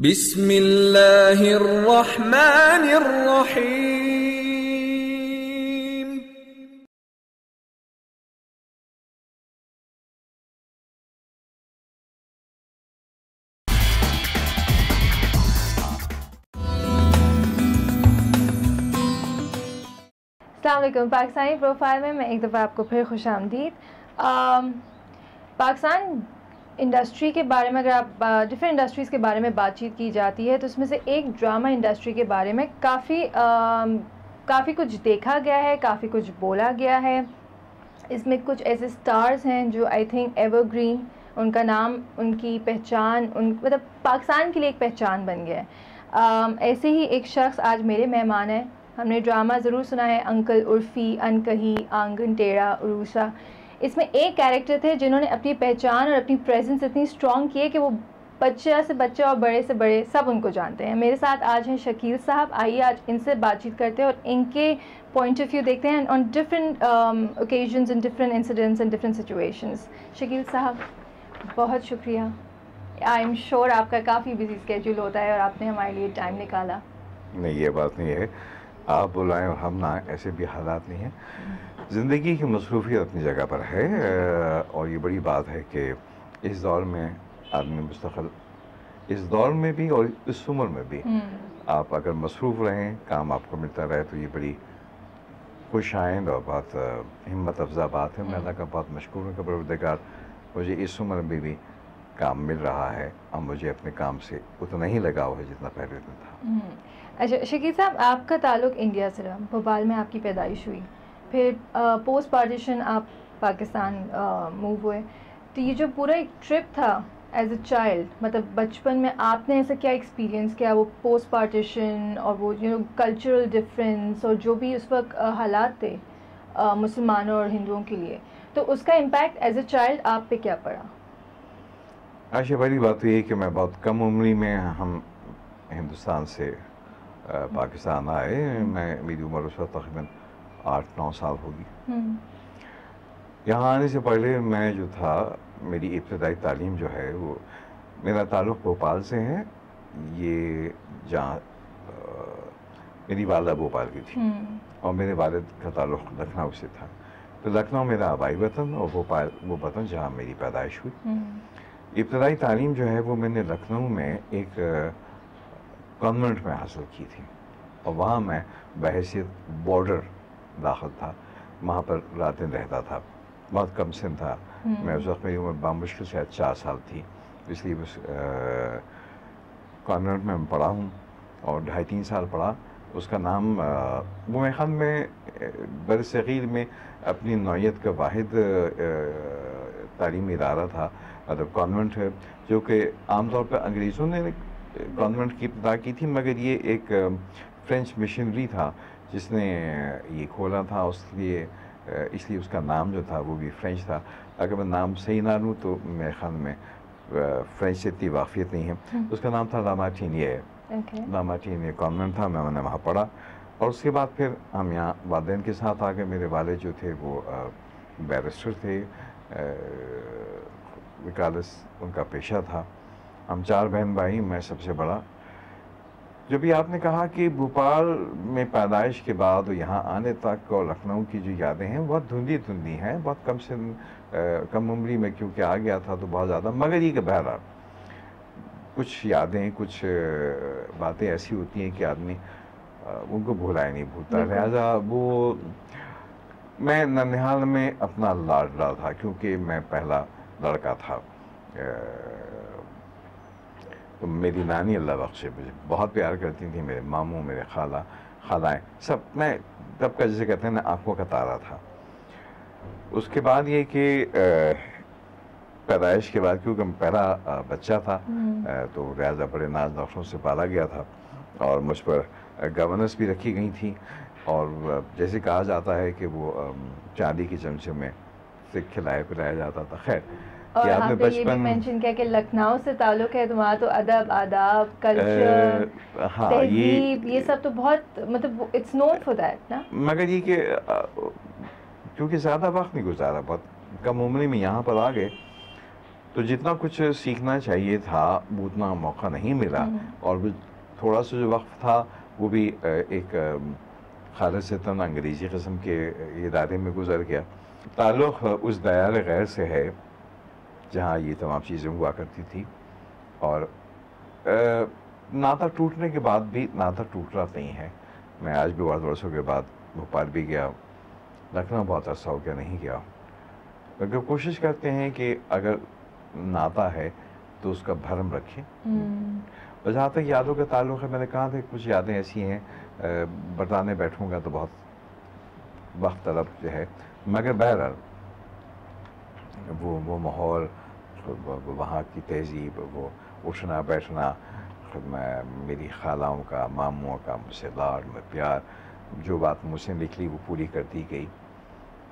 بسم اللہ الرحمن الرحیم. السلام علیکم. پاکستانی پروفائل میں ایک دفعہ آپ کو پھر خوش آمدید. پاکستان انڈسٹری کے بارے میں اگر آپ ڈفرینٹ انڈسٹریز کے بارے میں بات چیت کی جاتی ہے تو اس میں سے ایک ڈرامہ انڈسٹری کے بارے میں کافی کچھ دیکھا گیا ہے, کافی کچھ بولا گیا ہے. اس میں کچھ ایسے سٹارز ہیں جو آئی تھنک ایور گرین, ان کا نام, ان کی پہچان, مطلب پاکستان کے لیے ایک پہچان بن گیا ہے. ایسے ہی ایک شخص آج میرے مہمان ہیں. ہم نے ڈرامہ ضرور سنا ہے انکل عرفی, انکہی, آنگن ٹیڑھا, عروسہ. اس میں ایک کیریکٹر تھے جنہوں نے اپنی پہچان اور اپنی پریزنس اتنی اسٹرانگ کی ہے کہ وہ بچہ سے بچہ اور بڑے سے بڑے سب ان کو جانتے ہیں. میرے ساتھ آج ہیں شکیل صاحب. آئیے آج ان سے بات چیت کرتے ہیں اور ان کے پوائنٹ آف ویو دیکھتے ہیں on different occasions and different incidents and different situations. Shakeel صاحب بہت شکریہ. آئی ایم شیور آپ کا کافی بزی اسکیجول ہوتا ہے اور آپ نے ہمارے لیے ٹائم نکالا. نہیں, یہ بات نہیں ہے, آپ بلائیں اور ہم نہ, ایسے بھی حالات نہیں ہیں. زندگی کی مصروفیت اپنی جگہ پر ہے اور یہ بڑی بات ہے کہ اس دور میں آدمی مستقل, اس دور میں بھی اور اس عمر میں بھی آپ اگر مصروف رہیں, کام آپ کو ملتا رہے تو یہ بڑی خوش آئند اور بہت ہمت افزا بات ہے. میں اللہ کا بہت مشکور ہوں کہ پروردگار مجھے اس عمر میں بھی کام مل رہا ہے اور مجھے اپنے کام سے اتنا ہی لگاؤ ہے جتنا پہلے دن تھا. اچھا شکیل صاحب, آپ کا تعلق انڈیا سے رہا, بھوپال میں آپ کی پیدائش ہوئی, پھر پوسٹ پارٹیشن آپ پاکستان موو ہوئے. تو یہ جو پورا ایک ٹرپ تھا ایز اے چائلڈ, مطلب بچپن میں آپ نے ایسا کیا ایکسپیرینس کیا, وہ پوسٹ پارٹیشن اور وہ کلچرل ڈفرینس اور جو بھی اس وقت حالات تھے مسلمانوں اور ہندوؤں کے لیے, تو اس کا امپیکٹ ایز اے چائلڈ آپ پہ کیا پڑا؟ اچھا, پہلی بات تو یہ کہ میں بہت کم عمری میں ہم ہندوستان سے پاکستان آئے. میری عمر اس وقت تقریباً 8-9 سال ہوگی. یہاں آنے سے پہلے میں جو تھا, میری ابتدائی تعلیم جو ہے وہ, میرا تعلق بھوپال سے ہے. یہ جہاں میری والدہ بھوپال کی تھی اور میرے والد کا تعلق لکھنؤ سے تھا. تو لکھنؤ میرا آبائی وطن اور بھوپال وہ وطن جہاں میری پیدائش ہوئی. ابتدائی تعلیم جو ہے وہ میں نے لکھنؤ میں ایک کانوینٹ میں حاصل کی تھی اور وہاں میں بحیثیت بارڈر داخل تھا. وہاں پر راتیں رہتا تھا. بہت کم سن تھا میں اس وقت, میری عمر بامشکل شاید 4 سال تھی. اس لیے اس کانوینٹ میں پڑھا ہوں اور 2.5-3 سال پڑھا. اس کا نام وہ میرے خیال میں بر صغیر میں اپنی نوعیت کا واحد تعلیمی ادارہ تھا, مطلب کانوینٹ ہے, جو کہ عام طور پہ انگریزوں نے کانوینٹ کی ابتدا کی تھی, مگر یہ ایک فرینچ مشنری تھا جس نے یہ کھولا تھا. اس لیے اس کا نام جو تھا وہ بھی فرینچ تھا. اگر میں نام صحیح نہ لوں تو میرے خیال میں فرینچ سے اتنی واقفیت نہیں ہے. اس کا نام تھا لامارٹینیے. لامارٹینیے کانوینٹ تھا, میں نے وہاں پڑھا. اور اس کے بعد پھر ہم یہاں والدین کے ساتھ آ گئے. میرے والد جو تھے وہ بیرسٹر تھے, وکالت ان کا پیشہ تھا. ہم 4 بہن بھائی, میں سب سے بڑا. جو بھی آپ نے کہا کہ بھوپال میں پیدائش کے بعد یہاں آنے تک اور لکھنؤ کی جو یادیں ہیں بہت دھندلی ہیں. بہت کم عمری میں کیونکہ آ گیا تھا تو بہت زیادہ, مگر یہ کہ بہرحال کچھ یادیں, کچھ باتیں ایسی ہوتی ہیں کہ آدمی ان کو بھولا نہیں بھولتا. لہٰذا وہ میں ننہال میں اپنا لاڈلا تھا کیونکہ میں پہلا لڑکا تھا. میری نانی اللہ بخشے مجھے بہت پیار کرتی تھیں. میرے ماموں, میرے خالائیں سب, میں تب کا جسے کہتے ہیں نا آنکھوں کا تارا تھا. اس کے بعد یہ کہ پیدائش کے بعد کیونکہ میں پہلا بچہ تھا تو لہٰذا بڑے ناز نخشوں سے پالا گیا تھا اور مجھ پر گورننس بھی رکھی گئی تھی. اور جیسے کہا جاتا ہے کہ وہ چاندی کی چمچے میں سے کھلایا پلایا جاتا تھا. خیر, اور آپ نے یہ بھی مینشن کیا کہ لکھنؤ سے تعلق ہے تمہارا, تو ادب, آداب, کلچر, تہذیب, یہ سب تو بہت مطلب اٹس نون فار دیٹ نا. مگر یہ کہ کیونکہ زیادہ وقت نہیں گزارا, بہت کم عمری میں یہاں پر آ گئے تو جتنا کچھ سیکھنا چاہیے تھا وہ اتنا موقع نہیں ملا، اور وہ تھوڑا سا جو وقت تھا وہ بھی ایک خالصتاً انگریزی قسم کے ادارے میں گزر گیا۔ تعلق اس دیار غیر سے ہے جہاں یہ تمام چیزیں ہوا کرتی تھی، اور ناطہ ٹوٹنے کے بعد بھی ناطہ ٹوٹ رہا نہیں ہے۔ میں آج بھی بہت برسوں کے بعد بھوپال بھی گیا، لکھنؤ بہت عرصہ ہو گیا نہیں گیا، اگر کوشش کرتے ہیں کہ اگر ناطہ ہے تو اس کا بھرم رکھیں۔ اور جہاں تک یادوں کا تعلق ہے، میں نے کہا تھا کچھ یادیں ایسی ہیں بتانے بیٹھوں گا تو بہت وقت طلب جو ہے، مگر بہرحال وہ ماحول، وہاں کی تہذیب، وہ اٹھنا بیٹھنا، میری خالوں کا، ماموں کا مجھ سے لاڈ میں پیار، جو بات مجھ سے نکلی وہ پوری کر دی گئی،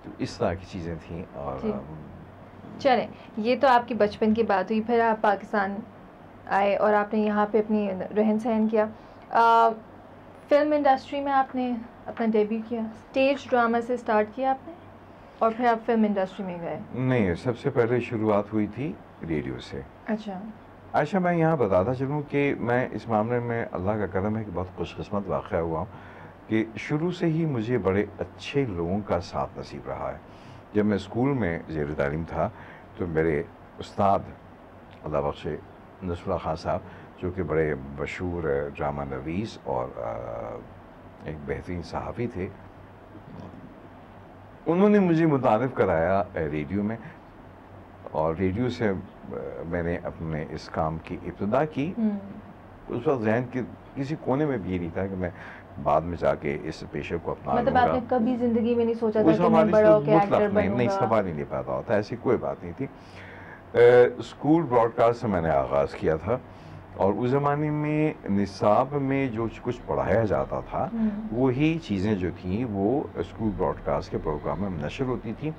تو اس طرح کی چیزیں تھیں۔ اور چلیں، یہ تو آپ کی بچپن کی بات ہوئی، پھر آپ پاکستان آئے اور آپ نے یہاں پہ اپنی رہن سہن کیا۔ فلم انڈسٹری میں آپ نے اپنا ڈیبیو کیا، اسٹیج ڈرامہ سے اسٹارٹ کیا آپ نے، اور پھر آپ فلم انڈسٹری میں گئے؟ نہیں، سب سے پہلے شروعات ہوئی تھی ریڈیو سے۔ اچھا عائشہ، میں یہاں بتاتا چلوں کہ میں اس معاملے میں اللہ کا کرم ہے کہ بہت خوش قسمت واقعہ ہوا ہوں کہ شروع سے ہی مجھے بڑے اچھے لوگوں کا ساتھ نصیب رہا ہے۔ جب میں اسکول میں زیر تعلیم تھا تو میرے استاد اللہ بخشے نصر اللہ خان صاحب، جو کہ بڑے مشہور ڈرامہ نویس اور ایک بہترین صحافی تھے، انہوں نے مجھے متعارف کرایا ریڈیو میں، اور ریڈیو سے میں نے اپنے اس کام کی ابتدا کی۔ اس وقت ذہن کے کسی کونے میں بھی یہ نہیں تھا کہ میں بعد میں جا کے اس پیشے کو اپنا لوں گا۔ مطلب آپ نے کبھی زندگی میں نہیں سوچا تھا اس کہ میں بڑا ہو کے ایکٹر بنوں گا؟ نہیں، سوال ہی نہیں پیدا ہوتا، ایسی کوئی بات نہیں تھی۔ اسکول براڈ کاسٹ سے میں نے آغاز کیا تھا، اور اس زمانے میں نصاب میں جو کچھ پڑھایا جاتا تھا وہی چیزیں جو تھیں وہ اسکول براڈ کاسٹ کے پروگرام میں نشر ہوتی تھیں۔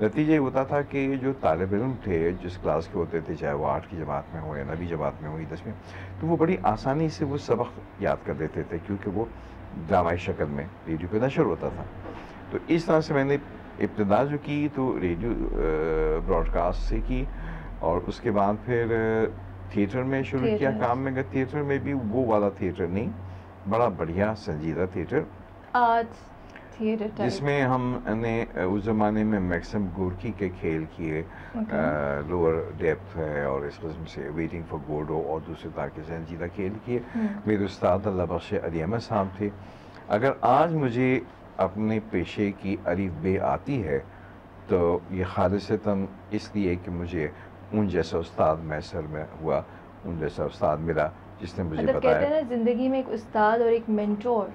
نتیجہ یہ ہوتا تھا کہ جو طالب علم تھے جس کلاس کے ہوتے تھے، چاہے وہ 8 کی جماعت میں ہو یا 9ویں جماعت میں ہو یا 10ویں، تو وہ بڑی آسانی سے وہ سبق یاد کر لیتے تھے، کیونکہ وہ ڈرامائی شکل میں ریڈیو پہ نشر ہوتا تھا۔ تو اس طرح سے میں نے ابتدا جو کی تو ریڈیو براڈ کاسٹ سے کی، اور اس کے بعد پھر تھیٹر میں شروع کیا کام میں۔ تھیٹر میں بھی وہ والا تھیٹر نہیں، بڑا بڑھیا سنجیدہ تھیٹر، جس میں ہم نے اس زمانے میں میکسم گورکی کے کھیل کیے، لوور ڈیپتھ ہے اور اس قسم سے ویٹنگ فار گوڈو اور دوسرے طرح کے سنجیدہ کھیل کیے۔ میرے استاد اللہ بخش علی احمد صاحب تھے۔ اگر آج مجھے اپنے پیشے کی الف بے آتی ہے تو یہ خالصتاً اس لیے کہ مجھے ان جیسا استاد میسر میں ہوا، ان جیسا استاد ملا جس نے مجھے بتایا۔ کہتے ہیں نا زندگی میں ایک استاد اور ایک مینٹور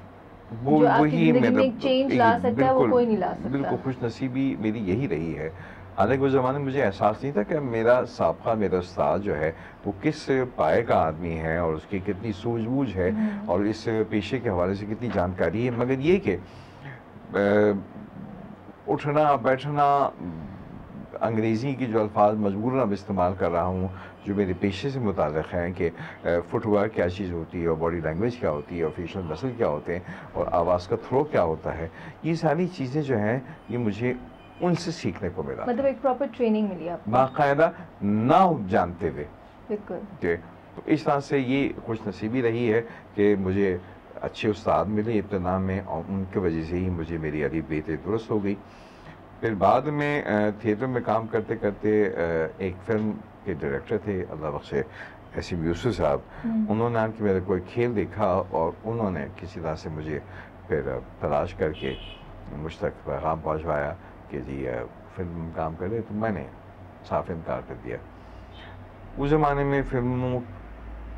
جو آپ کی زندگی میں ایک چینج لا سکتا ہے، وہ کوئی نہیں لا سکتا۔ بالکل خوش نصیبی میری یہی رہی ہے۔ حالانکہ اس زمانے میں مجھے احساس نہیں تھا کہ میرا سابقہ، میرا استاد جو ہے وہ کس پائے کا آدمی ہے اور اس کی کتنی سوجھ بوجھ ہے اور اس پیشے کے حوالے سے کتنی جانکاری ہے، مگر یہ کہ اٹھنا بیٹھنا، انگریزی کی جو الفاظ مجبوراً اب استعمال کر رہا ہوں جو میرے پیشے سے متعلق ہیں کہ فٹ ورک کیا چیز ہوتی ہے اور باڈی لینگویج کیا ہوتی ہے اور فیشل مسل کیا ہوتے ہیں اور آواز کا تھرو کیا ہوتا ہے، یہ ساری چیزیں جو ہیں یہ مجھے ان سے سیکھنے کو ملا۔ مطلب ایک پراپر ٹریننگ ملی آپ کو باقاعدہ نہ جانتے ہوئے۔ بالکل۔ تو اس طرح سے یہ خوش نصیبی رہی ہے کہ مجھے اچھے استاد ملے ابتدا میں، اور ان کی وجہ سے ہی مجھے میری الف بے درست ہو گئی۔ پھر بعد میں تھیٹر میں کام کرتے کرتے ایک فلم کے ڈائریکٹر تھے اللہ بخشے اسیم یوسف صاحب، انہوں نے کہ میرا کوئی کھیل دیکھا اور انہوں نے کسی طرح سے مجھے پھر تلاش کر کے مجھ تک پیغام پہنچوایا کہ جی فلم میں کام کرے، تو میں نے صاف انکار کر دیا۔ اس زمانے میں فلموں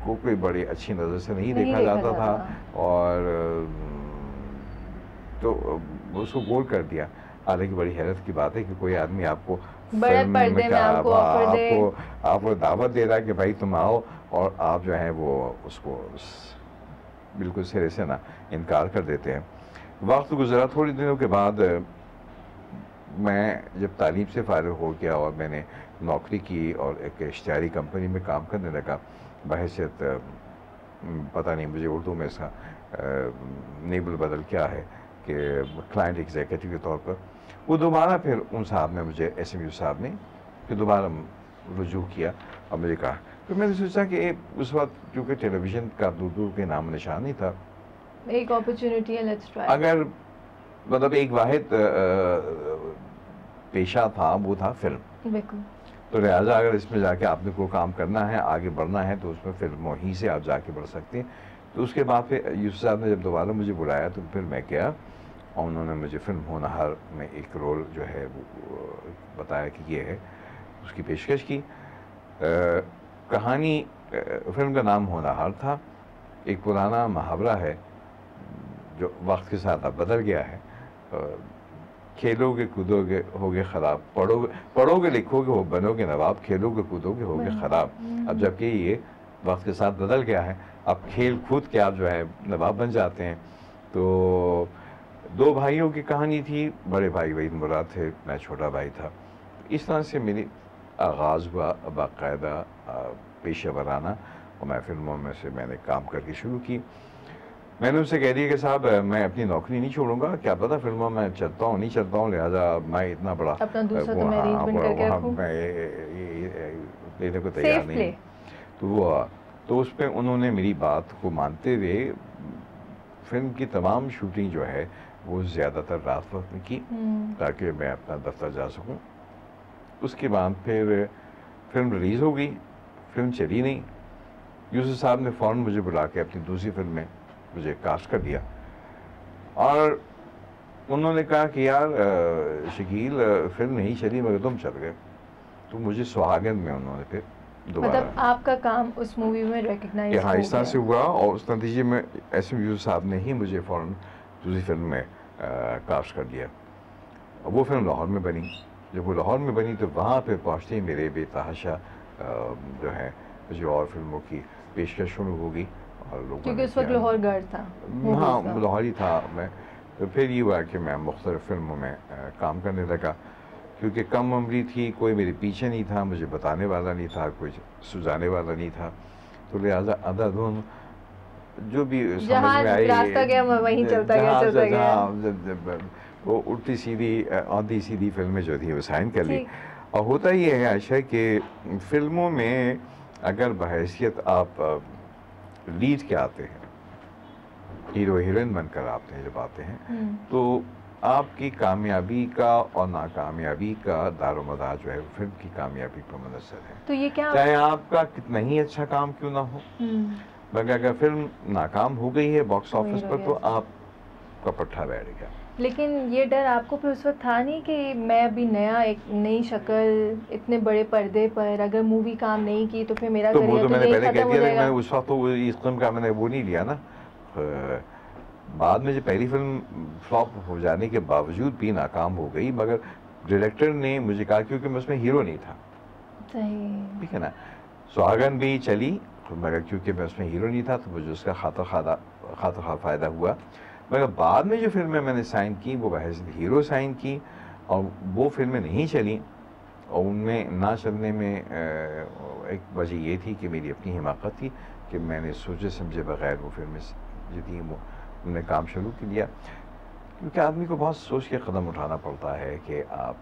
کو کوئی بڑی اچھی نظر سے نہیں دیکھا جاتا تھا، اور تو اس کو گول کر دیا۔ حالانکہ بڑی حیرت کی بات ہے کہ کوئی آدمی آپ کو آپ کو دعوت دے رہا ہے کہ بھائی تم آؤ، اور آپ جو ہیں وہ اس کو بالکل سرے سے نہ انکار کر دیتے ہیں۔ وقت گزرا، تھوڑے دنوں کے بعد میں جب تعلیم سے فارغ ہو گیا اور میں نے نوکری کی اور ایک اشتہاری کمپنی میں کام کرنے لگا بحیثیت پتہ نہیں مجھے اردو میں اس کا نیب البدل کیا ہے کہ کلائنٹ ایگزیکٹو کے طور پر، وہ دوبارہ پھر ان صاحب نے مجھے ایس ایم یو صاحب نے پھر دوبارہ رجوع کیا اور مجھے کہا. پھر میں نے سوچا کہ اس وقت کیونکہ ٹیلی ویژن کا دور دور کے نام نشان نہیں تھا, ایک اپرچونٹی ہے, لیٹس ٹرائی. اگر مطلب ایک واحد پیشہ تھا وہ تھا فلم, بالکل. تو لہٰذا اگر اس میں جا کے آپ نے کوئی کام کرنا ہے, آگے بڑھنا ہے, تو اس میں فلموں ہی سے آپ جا کے بڑھ سکتے ہیں. تو اس کے بعد پھر یوسف صاحب نے جب دوبارہ مجھے بلایا تو پھر میں گیا اور انہوں نے مجھے فلم ہونہار میں ایک رول جو ہے وہ بتایا کہ یہ ہے, اس کی پیشکش کی. کہانی فلم کا نام ہونہار تھا. ایک پرانا محاورہ ہے جو وقت کے ساتھ اب بدل گیا ہے, کھیلو گے کودو گے ہوگے خراب, پڑھو گے لکھو گے بنو گے نواب, کھیلو گے کودو گے ہوگے خراب. اب جبکہ یہ وقت کے ساتھ بدل گیا ہے, اب کھیل کود کے آپ جو ہے نواب بن جاتے ہیں. تو دو بھائیوں کی کہانی تھی, بڑے بھائی وحید مراد تھے, میں چھوٹا بھائی تھا. اس طرح سے میری آغاز ہوا باقاعدہ پیشہ ورانہ, اور میں فلموں میں سے میں نے کام کر کے شروع کی. میں نے ان سے کہہ دیا کہ صاحب میں اپنی نوکری نہیں چھوڑوں گا, کیا پتہ فلموں میں چلتا ہوں نہیں چلتا ہوں, لہٰذا میں اتنا بڑا لینے کو تیار نہیں. تو اس پہ انہوں نے میری بات کو مانتے ہوئے فلم کی تمام شوٹنگ جو ہے وہ زیادہ تر رات وقت میں کی تاکہ میں اپنا دفتر جا سکوں. اس کے بعد پھر فلم ریلیز ہو گئی, فلم چلی نہیں. یوسف صاحب نے فوراً مجھے بلا کے اپنی دوسری فلم میں مجھے کاسٹ کر دیا, اور انہوں نے کہا کہ یار شکیل فلم نہیں چلی مگر تم چل گئے. تو مجھے سہاگن میں انہوں نے پھر دوبارہ, مطلب آپ کا کام اس مووی میں ریکگنائز ہو ہاں اس طرح گیا. سے ہوا, اور اس نتیجے میں ایس ایم یوسف صاحب نے ہی مجھے فوراً دوسری فلم میں کاسٹ کر دیا. اور وہ فلم لاہور میں بنی. جب وہ لاہور میں بنی تو وہاں پہ پہنچتے ہی میرے بے تحاشا جو ہے مجھے اور فلموں کی پیشکش شروع ہوگی. اور لوگوں کیونکہ اس وقت لاہور گھر تھا. ہاں لاہور ہی تھا میں. تو پھر یہ ہوا کہ میں مختلف فلموں میں کام کرنے لگا, کیونکہ کم عمری تھی, کوئی میرے پیچھے نہیں تھا, مجھے بتانے والا نہیں تھا, کوئی سجانے والا نہیں تھا. تو لہٰذا اندھا دھن جو بھی سمجھ میں آئی, راستہ گیا وہیں چلتا گیا. وہ الٹی سیدھی آدھی سیدھی فلمیں جو تھی وہ سائن کر لی. اور ہوتا یہ ہے عائشہ کہ فلموں میں اگر بحیثیت آپ لیڈ کے آتے ہیں, ہیرو ہیروئن بن کر آتے ہیں, جب آتے ہیں تو آپ کی کامیابی کا اور ناکامیابی کا دار و مدار جو ہے فلم کی کامیابی پر منحصر ہے. تو یہ کیا, چاہے آپ کا کتنا ہی اچھا کام کیوں نہ ہو, مگر اگر فلم ناکام ہو گئی ہے باکس آفس پر تو آپ کا پٹھا بیٹھ گیا. لیکن یہ ڈر آپ کو پھر اس وقت تھا نہیں کہ میں ابھی نیا, ایک نئی شکل, اتنے بڑے پردے پر, اگر مووی کام نہیں کی تو پھر میرا تو وہ تو میں نے پہلے کہہ دیا, جائے گا. میں اس وقت تو اس فلم کا میں نے وہ نہیں لیا نا. بعد میں جو پہلی فلم فلاپ ہو جانے کے باوجود بھی ناکام ہو گئی, مگر ڈائریکٹر نے مجھے کہا کیونکہ میں اس میں ہیرو نہیں تھا, ٹھیک ہے نا. سہاگن بھی چلی مگر کیونکہ میں اس میں ہیرو نہیں تھا تو مجھے اس کا خاطر فائدہ ہوا. مگر بعد میں جو فلمیں میں نے سائن کی وہ بحیثیت ہیرو سائن کی, اور وہ فلمیں نہیں چلیں, اور ان میں نہ چلنے میں ایک وجہ یہ تھی کہ میری اپنی حماقت تھی کہ میں نے سوچے سمجھے بغیر وہ فلمیں جو تھیں وہ ہم نے کام شروع کر دیا. کیونکہ آدمی کو بہت سوچ کے قدم اٹھانا پڑتا ہے کہ آپ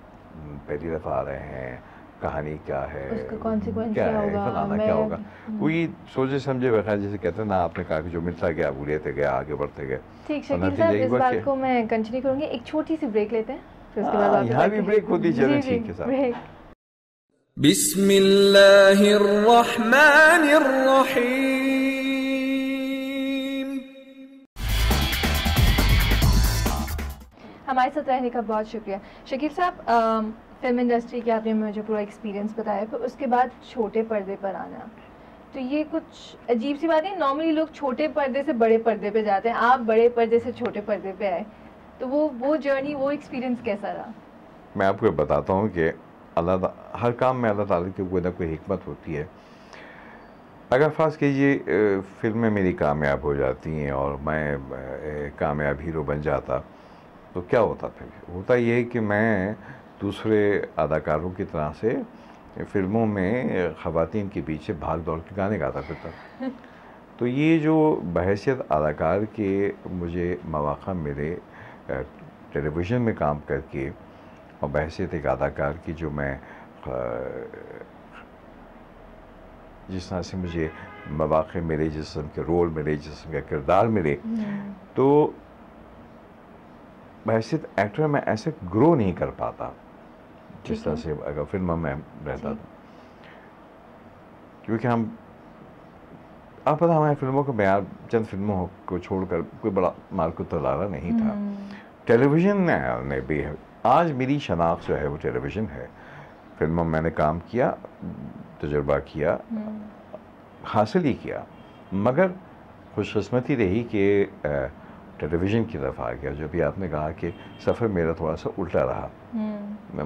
پہلی دفعہ آ رہے ہیں, کہانی کیا ہے, کیا ہے, فلانا کیا ہوگا. کوئی سوچے سمجھے بغیر, جیسے کہتے ہیں نا, آپ نے کہا کہ جو ملتا گیا وہ لیتے گیا, آگے بڑھتے گئے. ٹھیک, شکیل صاحب اس بات کو میں کنٹینیو کروں گی, ایک چھوٹی سی بریک لیتے ہیں, پھر اس کے بعد یہاں بھی بریک ہوتی, چلیں ٹھیک ہے صاحب. بسم اللہ الرحمن الرحیم. ہمارے ساتھ رہنے کا بہت شکریہ. شکیل صاحب, فلم انڈسٹری کے آپ نے مجھے پورا ایکسپیرینس بتایا, پھر اس کے بعد چھوٹے پردے پر آنا, تو یہ کچھ عجیب سی بات ہے. نارملی لوگ چھوٹے پردے سے بڑے پردے پہ جاتے ہیں, آپ بڑے پردے سے چھوٹے پردے پہ آئے, تو وہ جرنی, وہ ایکسپیرینس کیسا رہا؟ میں آپ کو بتاتا ہوں کہ ہر کام میں اللہ تعالیٰ کی کوئی نہ کوئی حکمت ہوتی ہے. اگر فرض کیجیے فلمیں میری کامیاب ہو جاتی ہیں اور میں کامیاب ہیرو بن جاتا, تو کیا ہوتا پھر؟ ہوتا یہ کہ میں دوسرے اداکاروں کی طرح سے فلموں میں خواتین کے پیچھے بھاگ دوڑ کے گانے گاتا پھرتا. تو یہ جو بحیثیت اداکار کے مجھے مواقع ملے ٹیلی ویژن میں کام کر کے, اور بحیثیت ایک اداکار کی جو میں جس طرح سے مجھے مواقع ملے، جس قسم کے رول ملے، جس قسم کا کردار ملے، تو بحیثیت ایکٹر میں ایسے گرو نہیں کر پاتا جس طرح سے اگر فلموں میں رہتا تھا. کیونکہ ہم آپ پتہ ہمارے فلموں کا معیار چند فلموں کو چھوڑ کر کوئی بڑا مارکو تلارا نہیں تھا. ٹیلی ویژن نے بھی آج میری شناخت جو ہے وہ ٹیلی ویژن ہے. فلموں میں نے کام کیا، تجربہ کیا، حاصل ہی کیا، مگر خوش قسمتی رہی کہ ٹیلی ویژن کی طرف آ گیا. جو بھی آپ نے کہا کہ سفر میرا تھوڑا سا الٹا رہا.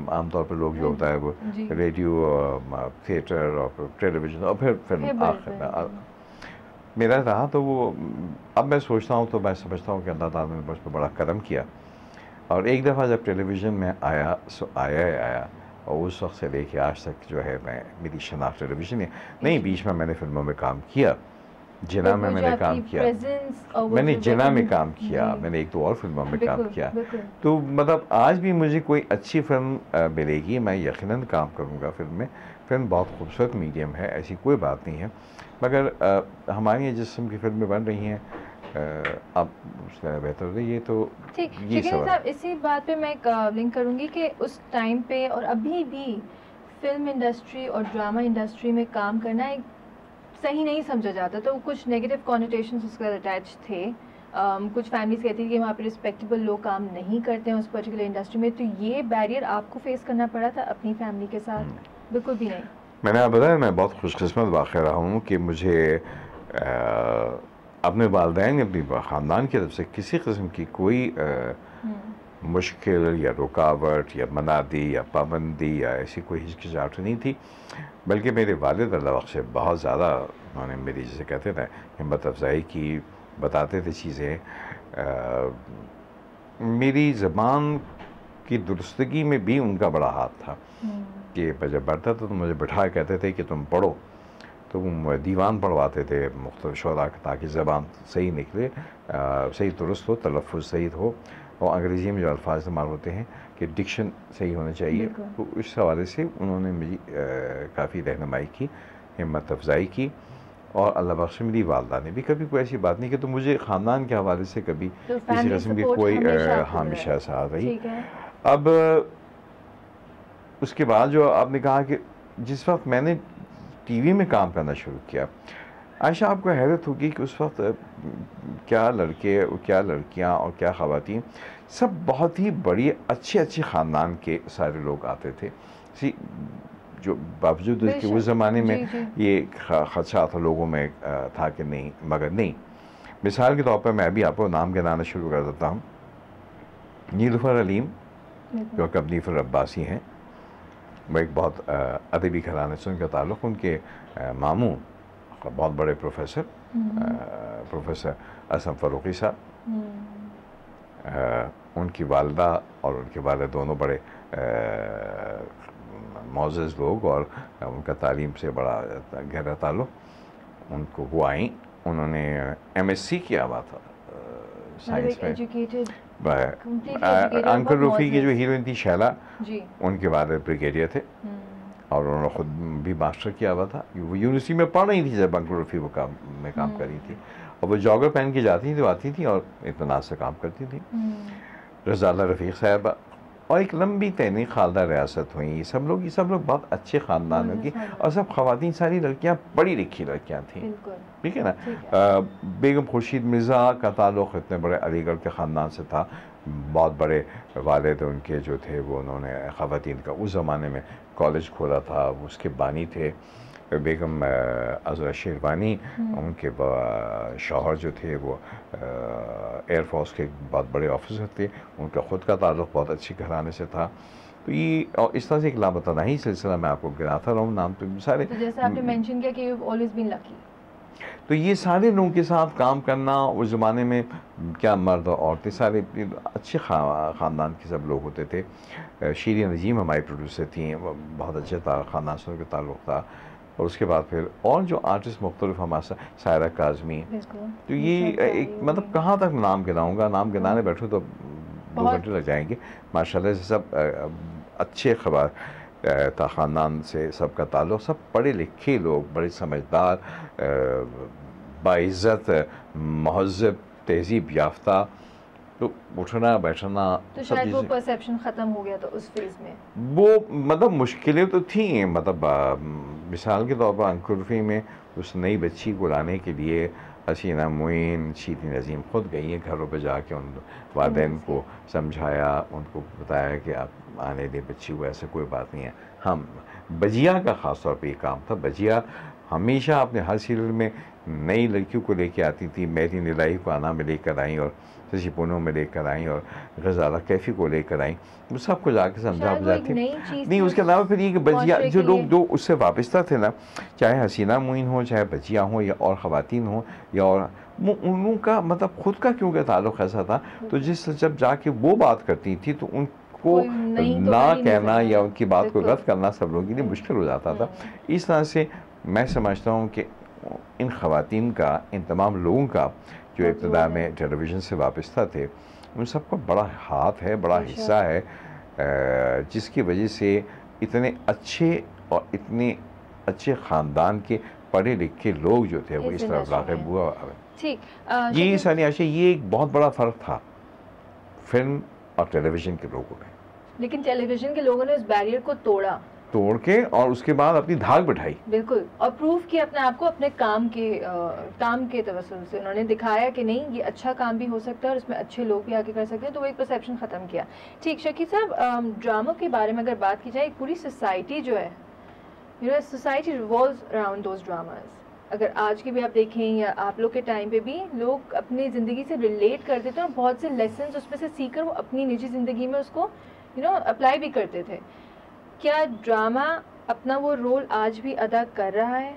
عام طور پہ لوگ جو ہوتا ہے وہ ریڈیو، تھیٹر اور پھر ٹیلی ویژن اور پھر فلم آخر میں. میرا رہا تو وہ اب میں سوچتا ہوں تو میں سمجھتا ہوں کہ اللہ تعالیٰ نے مجھ پہ بڑا کرم کیا. اور ایک دفعہ جب ٹیلی ویژن میں آیا سو آیا اور اس وقت سے لے کے آج تک جو ہے میری شناخت ٹیلی ویژن ہے. نہیں، بیچ میں نے فلموں میں کام کیا، جنا میں نے کام کیا، میں نے جنا میں کام کیا، میں نے ایک دو اور فلموں میں کام کیا. تو مطلب آج بھی مجھے کوئی اچھی فلم ملے گی میں یقیناً کام کروں گا فلم میں. فلم بہت خوبصورت میڈیم ہے، ایسی کوئی بات نہیں ہے، مگر ہماری یہ جس قسم کی فلمیں بن رہی ہیں اب اس کا بہتر رہی. تو ٹھیک ہے صاحب، اسی بات پہ میں ایک لنک کروں گی کہ اس ٹائم پہ اور ابھی بھی فلم انڈسٹری اور ڈرامہ انڈسٹری میں کام کرنا ایک صحیح نہیں سمجھا جاتا. تو کچھ نیگیٹو کانوٹیشنز اس کے اٹیچ تھے. کچھ فیملیز کہتی ہیں کہ وہاں پہ رسپیکٹیبل لوگ کام نہیں کرتے ہیں اس پرٹیکولر انڈسٹری میں. تو یہ بیریئر آپ کو فیس کرنا پڑا تھا اپنی فیملی کے ساتھ؟ بالکل بھی نہیں. میں نے آپ بتایا میں بہت خوش قسمت واقع رہا ہوں کہ مجھے اپنے والدین، اپنی خاندان کی طرف سے کسی قسم کی کوئی مشکل یا رکاوٹ یا منادی یا پابندی یا ایسی کوئی ہچکچاہٹ نہیں تھی. بلکہ میرے والد اللہ وقت سے بہت زیادہ انہوں نے میری جسے کہتے تھے ہمت افزائی کی، بتاتے تھے چیزیں. میری زبان کی درستگی میں بھی ان کا بڑا ہاتھ تھا کہ میں جب پڑھتا تھا تو مجھے بٹھا کہتے تھے کہ تم پڑھو. تو وہ دیوان پڑھواتے تھے مختلف شعراء تاکہ زبان صحیح نکلے، صحیح درست ہو، تلفظ صحیح ہو، اور انگریزی میں جو الفاظ استعمال ہوتے ہیں کہ ڈکشن صحیح ہونا چاہیے. تو اس حوالے سے انہوں نے مجھے کافی رہنمائی کی، ہمت افزائی کی. اور اللہ بخش میری والدہ نے بھی کبھی کوئی ایسی بات نہیں کہ. تو مجھے خاندان کے حوالے سے کبھی کسی قسم کی کوئی ہمیشہ ساتھ رہی. اب اس کے بعد جو آپ نے کہا کہ جس وقت میں نے ٹی وی میں کام کرنا شروع کیا، عائشہ آپ کو حیرت ہوگی کہ اس وقت کیا لڑکے اور کیا لڑکیاں اور کیا خواتین سب بہت ہی بڑی اچھے خاندان کے سارے لوگ آتے تھے. جو باوجود اس کے اس زمانے میں یہ خدشہ تھا لوگوں میں تھا کہ نہیں، مگر نہیں. مثال کے طور پر میں ابھی آپ کو نام گنانا شروع کر دیتا ہوں. نیلوفر علیم جو کہ اب نیلوفر عباسی ہیں، وہ ایک بہت ادبی گھرانے سے ان کا تعلق. ان کے ماموں بہت بڑے پروفیسر اسم فاروقی صاحب، ان کی والدہ اور ان کے والد دونوں بڑے معزز لوگ اور ان کا تعلیم سے بڑا گہرا تعلق. ان کو وہ آئیں، انہوں نے ایم ایس سی کیا ہوا تھا سائنس میں. انکل رفیع کی جو ہیروئن تھی شیلا، ان کے والد بریگیڈیئر تھے اور انہوں نے خود بھی ماسٹر کیا ہوا تھا. وہ یونیورسٹی میں پڑھ رہی تھی جب انکل رفیع وہ کام کر رہی تھی، اور وہ جاگر پہن کے جاتی تھی، آتی تھی اور اطمینان سے کام کرتی تھی. رضالہ رفیق صاحبہ اور ایک لمبی تیرین خالدہ ریاست ہوئیں. یہ سب لوگ بہت اچھے خاندانوں کی، اور سب خواتین ساری لڑکیاں پڑھی لکھی لڑکیاں تھیں. ٹھیک ہے نا. بیگم خورشید مرزا کا تعلق اتنے بڑے علی گڑھ کے خاندان سے تھا. بہت بڑے والد ان کے جو تھے وہ انہوں نے خواتین کا اس زمانے میں کالج کھولا تھا، اس کے بانی تھے. بیگم عذرا شیروانی، ان کے شوہر جو تھے وہ ایئر فورس کے بہت بڑے آفیسر تھے. ان کا خود کا تعلق بہت اچھی گھرانے سے تھا. تو یہ اور اس طرح سے ایک لامتناہی سلسلہ میں آپ کو گراتا رہوں نام تو سارے، جیسے آپ نے مینشن کیا کہ یو ہیو آلویز بین لکی. تو یہ سارے لوگوں کے ساتھ کام کرنا اس زمانے میں، کیا مرد اور عورتیں سارے اچھے خاندان کے سب لوگ ہوتے تھے. شیریں نظیم ہماری پروڈیوسر تھیں، بہت اچھے خاندان سے ان کا تعلق تھا. اور اس کے بعد پھر اور جو آرٹسٹ مختلف ہمارے سائرہ کاظمی. تو یہ ایک مطلب کہاں تک نام گناؤں گا، نام گنانے بیٹھوں تو 2 گھنٹے لگ جائیں گے. ماشاءاللہ سے سب اچھے خبر. تا خاندان سے سب کا تعلق، سب پڑھے لکھے لوگ، بڑے سمجھدار، باعزت، مہذب، تہذیب یافتہ. تو اٹھنا بیٹھنا تو سب شاید وہ چیزیں، پرسیپشن ختم ہو گیا تھا اس فیز میں. وہ مطلب مشکلیں تو تھیں. مطلب مثال کے طور پر انکلفی میں اس نئی بچی کو لانے کے لیے حسینہ معین، شیدی نظیم خود گئی ہیں گھروں پہ جا کے، ان والدین کو سمجھایا، ان کو بتایا کہ آپ آنے دیں بچی کو، ایسا کوئی بات نہیں ہے. ہم بجیا کا خاص طور پہ یہ کام تھا. بجیا ہمیشہ اپنے ہر سیریل میں نئی لڑکیوں کو لے کے آتی تھی. میری نلائی کو آنا میں لے کر آئیں، اور ششی پونو میں لے کر آئیں، اور غزالہ کیفی کو لے کر آئیں. وہ سب کو جا کے سمجھا شاید وہ بجاتی ایک نئی چیز نہیں. تھی اس کے علاوہ پھر یہ کہ بجیا معاشرے جو کے لوگ لیے. جو اس سے وابستہ تھے نا، چاہے حسینہ معین ہوں، چاہے بجیا ہوں، یا اور خواتین ہوں، یا اور ان لوگوں کا مطلب خود کا کیونکہ تعلق ایسا تھا، تو جب جا کے وہ بات کرتی تھی تو ان کو کوئی نہیں تو نہ نہیں کہنا سکتا. یا ان کی بات کو بالکل. رد کرنا سب لوگوں کے لیے مشکل ہو جاتا تھا. اس طرح سے میں سمجھتا ہوں کہ ان خواتین کا، ان تمام لوگوں کا جو ابتدا میں ٹیلی ویژن سے وابستہ تھے، ان سب کا بڑا ہاتھ ہے، بڑا حصہ ہے، جس کی وجہ سے اتنے اچھے اور اتنے اچھے خاندان کے پڑھے لکھے لوگ جو تھے وہ اس طرح راغب ہوا. ٹھیک. یہ ثانیہ عائشہ، یہ ایک بہت بڑا فرق تھا فلم اور ٹیلی ویژن کے لوگوں میں. لیکن ٹیلی ویژن کے لوگوں نے اس بیریئر کو توڑ کے اور اس کے بعد اپنی دھاگ بٹھائی. بالکل. اور پروف کیا اپنے آپ کو اپنے کام کے توسل سے. انہوں نے دکھایا کہ نہیں، یہ اچھا کام بھی ہو سکتا ہے اور اس میں اچھے لوگ بھی آگے کر سکتے ہیں. تو وہ ایک پرسیپشن ختم کیا. ٹھیک. شکیل صاحب، ڈراموں کے بارے میں اگر بات کی جائے، ایک پوری سوسائٹی جو ہے، society revolves around those dramas. اگر آج کی بھی آپ دیکھیں یا آپ لوگ کے ٹائم پہ بھی، لوگ اپنی زندگی سے ریلیٹ کرتے تھے اور بہت سے لیسنز اس میں سے سیکھ کر وہ اپنی نجی زندگی میں اس کو اپلائی بھی کرتے تھے. کیا ڈرامہ اپنا وہ رول آج بھی ادا کر رہا ہے؟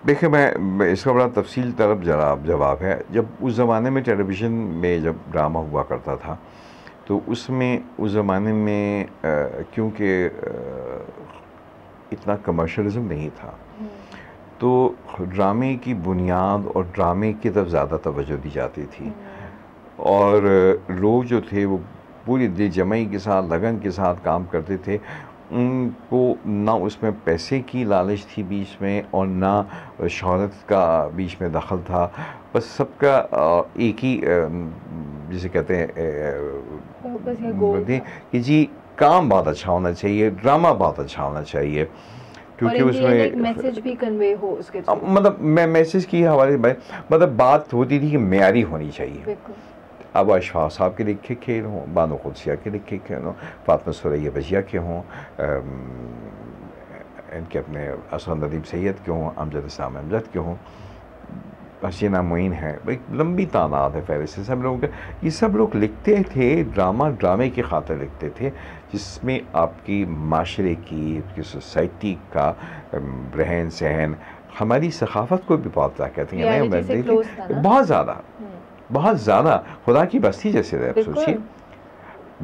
دیکھیں، میں اس کا بڑا تفصیل طلب جواب ہے. جب اس زمانے میں ٹیلی ویژن میں جب ڈرامہ ہوا کرتا تھا، تو اس زمانے میں کیونکہ اتنا کمرشلزم نہیں تھا، تو ڈرامے کی بنیاد اور ڈرامے کی طرف زیادہ توجہ دی جاتی تھی. اور لوگ جو تھے وہ پوری دل جمعی کے ساتھ، لگن کے ساتھ کام کرتے تھے. ان کو نہ اس میں پیسے کی لالچ تھی بیچ میں، اور نہ شہرت کا بیچ میں دخل تھا. بس سب کا ایک ہی جسے کہتے ہیں کہ جی کام بہت اچھا ہونا چاہیے، ڈرامہ بہت اچھا ہونا چاہیے، کیونکہ اس میں ایک میسج بھی کنوے ہو اس کے تھرو. مطلب میں میسج کی حوالے مطلب بات ہوتی تھی کہ معیاری ہونی چاہیے. بالکل. اب اشفاق صاحب کے لکھے کھیل ہوں، بانو قدسیہ کے لکھے کھیل ہوں، فاطمہ سریہ بجیا کے ہوں، ان کے اپنے اسد ندیم سید کے ہوں، امجد اسلام امجد کے ہوں، حسینہ معین ہے. ایک لمبی تعداد ہے فہرست سے سب لوگوں کے. یہ سب لوگ لکھتے تھے ڈرامے کی خاطر لکھتے تھے، جس میں آپ کی معاشرے کی سوسائٹی کا رہن سہن، ہماری ثقافت کو بھی بہت کہتے ہیں بہت زیادہ خدا کی بستی جیسے رہے. سوچیے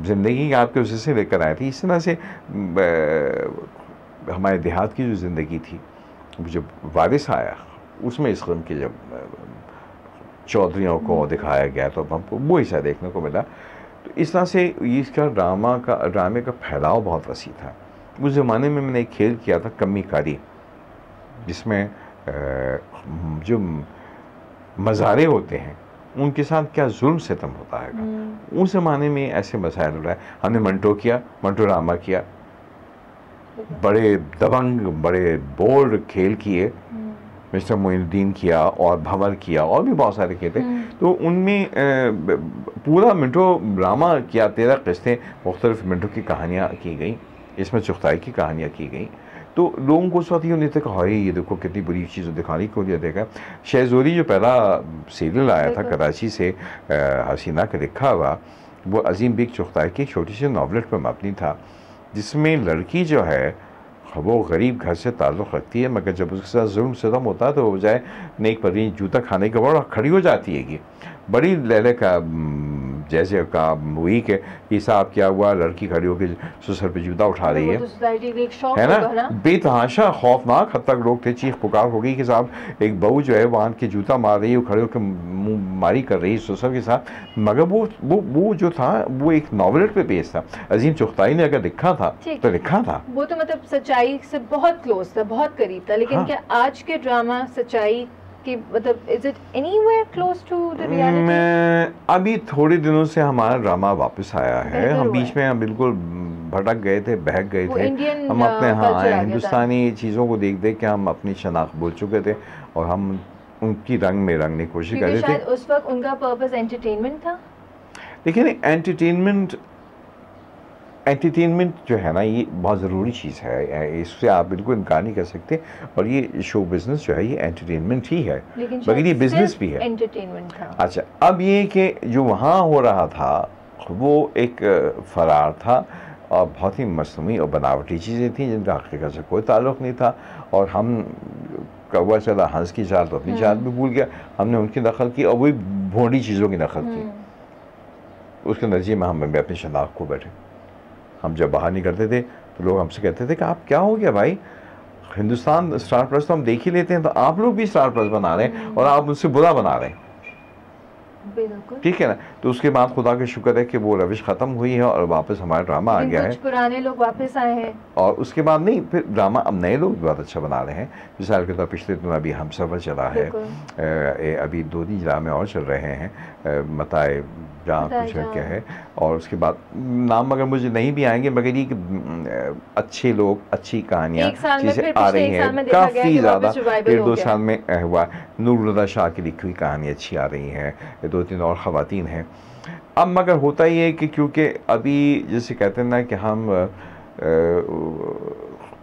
زندگی آپ کے اسے سے لے کر آئے تھے. اس طرح سے ہمارے دیہات کی جو زندگی تھی، جب وارث آیا اس میں اس قسم کے جب چودھریوں کو دکھایا گیا تو ہم کو وہ حصہ دیکھنے کو ملا. تو اس طرح سے اس کا ڈرامے کا پھیلاؤ بہت وسیع تھا. اس زمانے میں نے ایک کھیل کیا تھا کمی کاری، جس میں جو مزارے ہوتے ہیں ان کے ساتھ کیا ظلم ستم ہوتا ہے. اس زمانے میں ایسے مسائل اٹھائے. ہم نے منٹو ڈرامہ کیا، بڑے دبنگ، بڑے بولڈ کھیل کیے. مسٹر معین الدین کیا، اور بھنور کیا، اور بھی بہت سارے کیے تھے. تو ان میں پورا منٹو ڈرامہ کیا. 13 قسطیں مختلف منٹو کی کہانیاں کی گئیں، اس میں چغتائی کی کہانیاں کی گئیں. تو لوگوں کو اس وقت یہ نہیں تھا کہ ہائے یہ دیکھو کتنی بری چیز دکھانے کو دیا. دیکھا شہزوری جو پہلا سیریل آیا تھا کراچی سے حسینہ کا لکھا ہوا، وہ عظیم بیگ چغتائی کی چھوٹی سی ناولٹ پر مبنی تھا، جس میں لڑکی جو ہے وہ غریب گھر سے تعلق رکھتی ہے، مگر جب اس کے ساتھ ظلم ستم ہوتا ہے تو وہ بجائے نیک پرین جوتا کھانے کے بعد کھڑی ہو جاتی ہے. کہ بڑی لیلے کا جیسے کہا ہوئی کہ یہ صاحب کیا ہوا, لڑکی کھڑی ہو کے سسر پہ جوتا اٹھا رہی ہے نا, بے تحاشا خوفناک حد تک لوگ تھے, چیخ پکار ہو گئی کہ صاحب ایک بہو جو ہے وہ آن کے جوتا مار رہی ہے, وہ کھڑے ہو کے ماری کر رہی ہے سسر کے ساتھ. مگر وہ جو تھا وہ ایک ناولٹ پہ بیس تھا. عظیم چغتائی نے اگر لکھا تھا تو لکھا تھا, وہ تو مطلب سچائی سے بہت کلوز تھا, بہت قریب تھا. لیکن کیا آج کے ڈرامہ سچائی کی مطلب is it anywhere close to the reality? ابھی تھوڑے دنوں سے ہمارا ڈرامہ واپس آیا ہے. ہم بیچ میں ہم بالکل بھٹک گئے تھے, بہک گئے تھے. ہم اپنے ہندوستانی چیزوں کو دیکھ دیکھ کے ہم اپنی شناخت بھول چکے تھے, اور ہم ان کی رنگ میں رنگنے کی کوشش کر رہے تھے. شاید اس وقت ان کا پرپس انٹرٹینمنٹ تھا. لیکن انٹرٹینمنٹ جو ہے نا یہ بہت ضروری چیز ہے, اس سے آپ بالکل انکار نہیں کر سکتے. اور یہ شو بزنس جو ہے یہ انٹرٹینمنٹ ہی ہے, مگر یہ بزنس بھی ہے. اچھا, اب یہ کہ جو وہاں ہو رہا تھا وہ ایک فرار تھا, اور بہت ہی مصنوعی اور بناوٹی چیزیں تھیں جن کا حقیقت سے کوئی تعلق نہیں تھا. اور ہم کوا چلا ہنس کی چال تو اپنی چال بھی بھول گیا, ہم نے ان کی نقل کی اور وہی بھونڈی چیزوں کی نقل کی. اس کے نتیجے میں ہم اپنی شناخت کو بیٹھے. ہم جب باہر نکلتے تھے تو لوگ ہم سے کہتے تھے کہ آپ کیا ہو گیا بھائی, ہندوستان اسٹار پلس تو ہم دیکھ ہی لیتے ہیں, تو آپ لوگ بھی اسٹار پلس بنا رہے ہیں اور آپ مجھ سے برا بنا رہے ہیں. ٹھیک ہے نا. تو اس کے بعد خدا کا شکر ہے کہ وہ روش ختم ہوئی ہے اور واپس ہمارا ڈرامہ آ گیا ہے. کچھ پرانے لوگ واپس آئے ہیں, اور اس کے بعد نہیں, پھر ڈرامہ اب نئے لوگ بہت اچھا بنا رہے ہیں. مثال کے طور پچھلے دنوں ابھی ہم سفر چلا ہے, ابھی 2 ڈرامے اور چل رہے ہیں, متائے جہاں کچھ کیا ہے. اور اس کے بعد نام مگر مجھے نہیں بھی آئیں گے, مگر یہ کہ اچھے لوگ, اچھی کہانیاں چیزیں آ رہی ہیں کافی زیادہ. 1-2 سال میں ہوا. نور رضا شاہ کی لکھی ہوئی کہانی اچھی آ رہی ہیں, 2-3 اور خواتین ہیں. اب مگر ہوتا ہی ہے کہ کیونکہ ابھی جیسے کہتے ہیں نا کہ ہم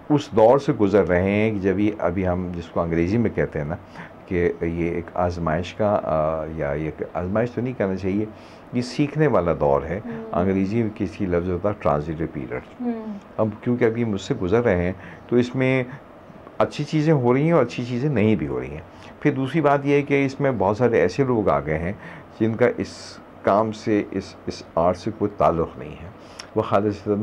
اس دور سے گزر رہے ہیں کہ جب ابھی ہم جس کو انگریزی میں کہتے ہیں نا کہ یہ ایک آزمائش کا, یا یہ آزمائش تو نہیں کہنا چاہیے, یہ سیکھنے والا دور ہے. انگریزی میں کسی لفظ ہوتا ہے ٹرانزیٹری پیریڈ. اب کیونکہ ابھی مجھ سے گزر رہے ہیں تو اس میں اچھی چیزیں ہو رہی ہیں اور اچھی چیزیں نہیں بھی ہو رہی ہیں. پھر دوسری بات یہ ہے کہ اس میں بہت سارے ایسے لوگ آ گئے ہیں جن کا اس کام سے, اس آرٹ سے کوئی تعلق نہیں ہے. وہ خالصاً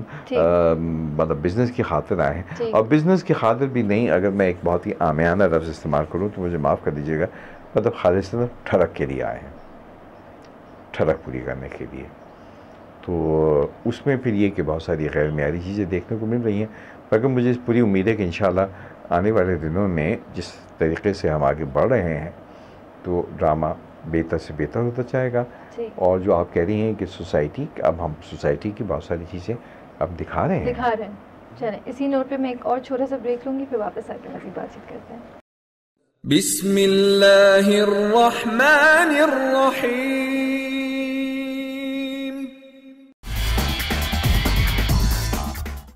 مطلب بزنس کی خاطر آئے ہیں. اور بزنس کی خاطر بھی نہیں, اگر میں ایک بہت ہی عامیانہ لفظ استعمال کروں تو مجھے معاف کر دیجیے گا, مطلب خالصاً ٹھڑک کے لیے آئے ہیں, ٹھڑک پوری کرنے کے لیے. تو اس میں پھر یہ کہ بہت ساری غیر معیاری چیزیں دیکھنے کو مل رہی ہیں. مگر مجھے پوری امید ہے کہ انشاءاللہ آنے والے دنوں میں جس طریقے سے ہم آگے بڑھ رہے ہیں تو ڈرامہ بہتر سے بہتر ہوتا جائے گا. اور جو آپ کہہ رہی ہیں کہ سوسائٹی, اب ہم سوسائٹی کی بہت ساری چیزیں اب دکھا رہے ہیں. چلیں اسی نوٹ پہ میں ایک اور چھوٹا سا بریک لوں گی, پھر واپس آ کے مزید بات چیت کرتے ہیں. بسم اللہ الرحمن الرحیم.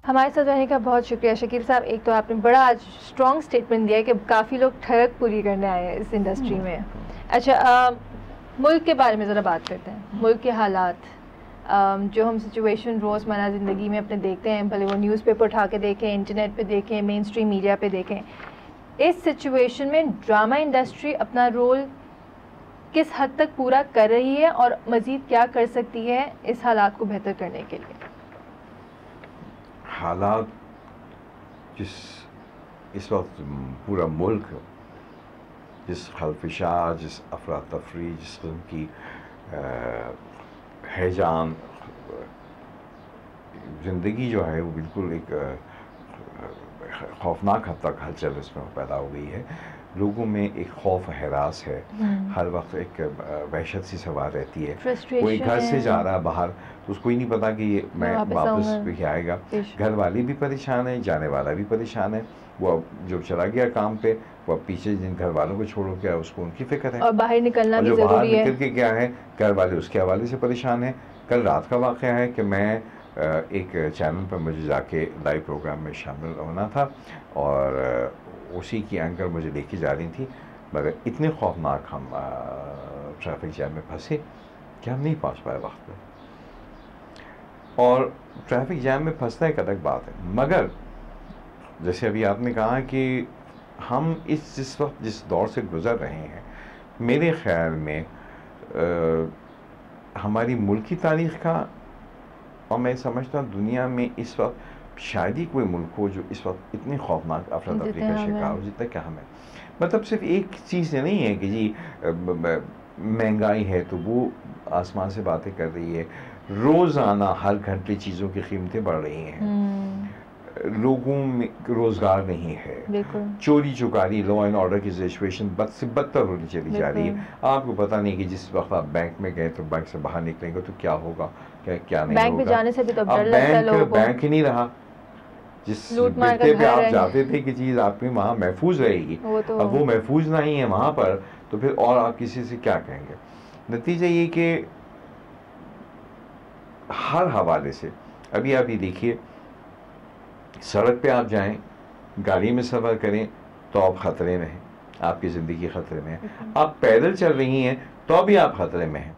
ہمارے ساتھ رہنے کا بہت شکریہ شکیل صاحب. ایک تو آپ نے بڑا آج اسٹرانگ اسٹیٹمنٹ دیا ہے کہ کافی لوگ ٹھڑک پوری کرنے آئے ہیں اس انڈسٹری میں. اچھا, ملک کے بارے میں ذرا بات کرتے ہیں. ملک کے حالات جو ہم سچویشن روزمرہ زندگی میں اپنے دیکھتے ہیں, بھلے وہ نیوز پیپر اٹھا کے دیکھیں, انٹرنیٹ پہ دیکھیں, مین اسٹریم میڈیا پہ دیکھیں, اس سچویشن میں ڈرامہ انڈسٹری اپنا رول کس حد تک پورا کر رہی ہے اور مزید کیا کر سکتی ہے اس حالات کو بہتر کرنے کے لیے؟ حالات اس وقت پورا ملک جس خلفشار, جس افراتفری, جس قسم کی ہیجان زندگی جو ہے وہ بالکل ایک خوفناک حد تک ہلچل اس میں پیدا ہو گئی ہے. لوگوں میں ایک خوف و ہراس ہے, ہر وقت ایک وحشت سی سوار رہتی ہے. کوئی گھر سے جا رہا ہے باہر تو اس کو ہی نہیں پتا کہ یہ میں واپس بھی آئے گا. گھر والے بھی پریشان ہیں, جانے والا بھی پریشان ہے. وہ جو چلا گیا کام پہ وہ پیچھے جن گھر والوں کو چھوڑو کیا اس کو ان کی فکر ہے, اور باہر نکلنا بھی جو باہر ضروری ہے. نکل کے کیا ہے گھر والے اس کے حوالے سے پریشان ہیں. کل رات کا واقعہ ہے کہ میں ایک چینل پر مجھے جا کے لائیو پروگرام میں شامل ہونا تھا اور اسی کی اینکر مجھے لے کے جا رہی تھی, مگر اتنے خوفناک ہم ٹریفک جیم میں پھنسے کہ ہم نہیں پہنچ پائے وقت پہ. اور ٹریفک جیم میں پھنسنا ایک الگ بات ہے, مگر جیسے ابھی آپ نے کہا کہ ہم جس وقت جس دور سے گزر رہے ہیں, میرے خیال میں ہماری ملک کی تاریخ کا، اور میں سمجھتا ہوں دنیا میں اس وقت شاید ہی کوئی ملک ہو جو اس وقت اتنی خوفناک افراتفری کا شکار ہو جتنا کہ ہمیں. مطلب صرف ایک چیز نہیں ہے کہ جی مہنگائی ہے تو وہ آسمان سے باتیں کر رہی ہے، روزانہ ہر گھنٹے چیزوں کی قیمتیں بڑھ رہی ہیں، لوگوں میں روزگار نہیں ہے، چوری چکاری، لا اینڈ آرڈر کی سچویشن بد سے بدتر ہوتی چلی جا رہی ہے. آپ کو پتہ نہیں کہ جس وقت آپ بینک میں گئے تو بینک سے باہر نکلیں گے تو کیا ہوگا، کیا نہیں ہوگا. بینک میں جانے سے بھی تو ڈر لگتا ہے لوگوں کو. بینک ہی نہیں رہا جس بستے پہ آپ جاتے تھے کہ چیز آپ کی وہاں محفوظ رہے گی، اب وہ محفوظ نہیں ہے وہاں پر، تو پھر اور آپ کسی سے کیا کہیں گے. نتیجہ یہ کہ ہر حوالے سے ابھی آپ یہ دیکھیے، سڑک پہ آپ جائیں، گاڑی میں سفر کریں تو آپ خطرے میں ہیں، آپ کی زندگی خطرے میں ہے. آپ پیدل چل رہی ہیں تو بھی آپ خطرے میں ہیں،